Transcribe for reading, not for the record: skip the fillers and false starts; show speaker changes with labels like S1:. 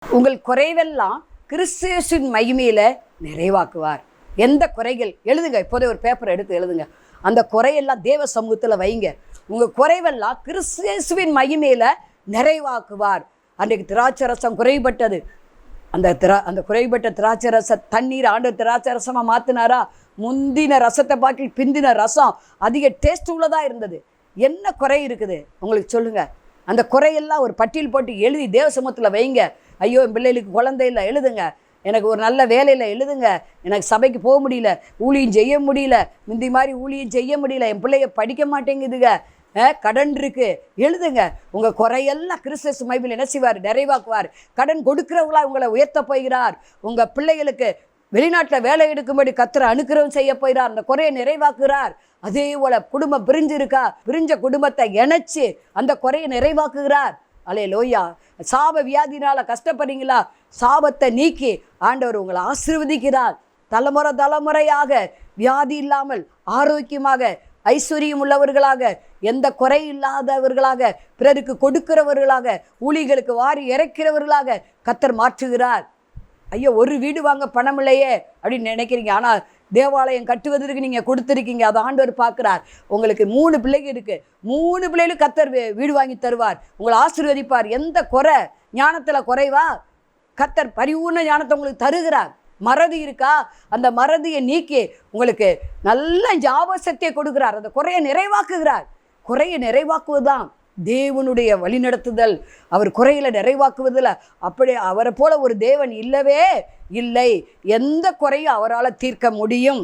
S1: உங்கள் குறைவெல்லாம் கிறிஸ்துவின் மகிமையில நிறைவாக்குவார். எந்த குறைகள் எழுதுங்க, இப்போதே ஒரு பேப்பர் எடுத்து எழுதுங்க. அந்த குறையெல்லாம் தேவ சமூகத்தில் வைங்க. உங்கள் குறைவெல்லாம் கிறிஸ்துவின் மகிமையில நிறைவாக்குவார். அன்றைக்கு திராட்சை ரசம் குறைபட்டது. அந்த குறைபட்ட திராட்சை ரச தண்ணீர் ஆண்டு திராட்சை ரசமாக மாற்றினாரா? முந்தின ரசத்தை பார்த்து பிந்தின ரசம் அதிக டேஸ்ட் உள்ளதாக இருந்தது. என்ன குறை இருக்குது உங்களுக்கு சொல்லுங்கள். அந்த குறையெல்லாம் ஒரு பட்டியல் போட்டு எழுதி தேவ சமூகத்தில் வைங்க. ஐயோ, என் பிள்ளைகளுக்கு குழந்தை இல்லை, எழுதுங்க. எனக்கு ஒரு நல்ல வேலையில், எழுதுங்க. எனக்கு சபைக்கு போக முடியல, ஊழியம் செய்ய முடியல, முந்தி மாதிரி ஊழியம் செய்ய முடியல, என் பிள்ளைய படிக்க மாட்டேங்குதுங்க, கடன் இருக்கு, எழுதுங்க. உங்கள் குறையெல்லாம் கிறிஸ்து மகிமையில் என்ன செய்வார்? நிறைவாக்குவார். கடன் கொடுக்கிறவங்களா உங்களை உயர்த்த போகிறார். உங்கள் பிள்ளைகளுக்கு வெளிநாட்டில் வேலை எடுக்கும்படி கர்த்தர் அனுக்கிரகம் செய்ய போகிறார். அந்த குறையை நிறைவாக்குகிறார். அதே போல குடும்பம் பிரிஞ்சு இருக்கா, பிரிஞ்ச குடும்பத்தை இணைச்சு அந்த குறையை நிறைவாக்குகிறார். அல்லேலூயா. சாப வியாதினால கஷ்டப்படுறீங்களா? சாபத்தை நீக்கி ஆண்டவர் உங்களை ஆசீர்வதிக்கிறார். தலைமுறையாக வியாதி இல்லாமல் ஆரோக்கியமாக ஐஸ்வர்யம் உள்ளவர்களாக, எந்த குறை இல்லாதவர்களாக, பிறருக்கு கொடுக்கிறவர்களாக, ஊழிகளுக்கு வாரி இறைக்கிறவர்களாக கர்த்தர் மாற்றுகிறார். ஐயோ, ஒரு வீடு வாங்க பணம் இல்லையே அப்படின்னு நினைக்கிறீங்க. ஆனால் தேவாலயம் கட்டுவதற்கு நீங்கள் கொடுத்துருக்கீங்க. அதை ஆண்டவர் பார்க்குறார். உங்களுக்கு 3 பிள்ளைகள் இருக்குது. 3 பிள்ளைகளும் கர்த்தர் வீடு வாங்கி தருவார். உங்களை ஆசீர்வதிப்பார். எந்த குறை? ஞானத்தில் குறைவா? கர்த்தர் பரிபூர்ண ஞானத்தை உங்களுக்கு தருகிறார். மறதி இருக்கா? அந்த மறதியை நீக்கி உங்களுக்கு நல்ல ஞாபகத்தை கொடுக்கிறார். அந்த குறையை நிறைவாக்குகிறார். குறையை நிறைவாக்குவதுதான் தேவனுடைய வழிநடத்துதல். அவர் குறையில நிறைவாக்குவதில் அப்படி அவரை போல ஒரு தேவன் இல்லவே இல்லை. எந்த குறையும் அவரால் தீர்க்க முடியும்.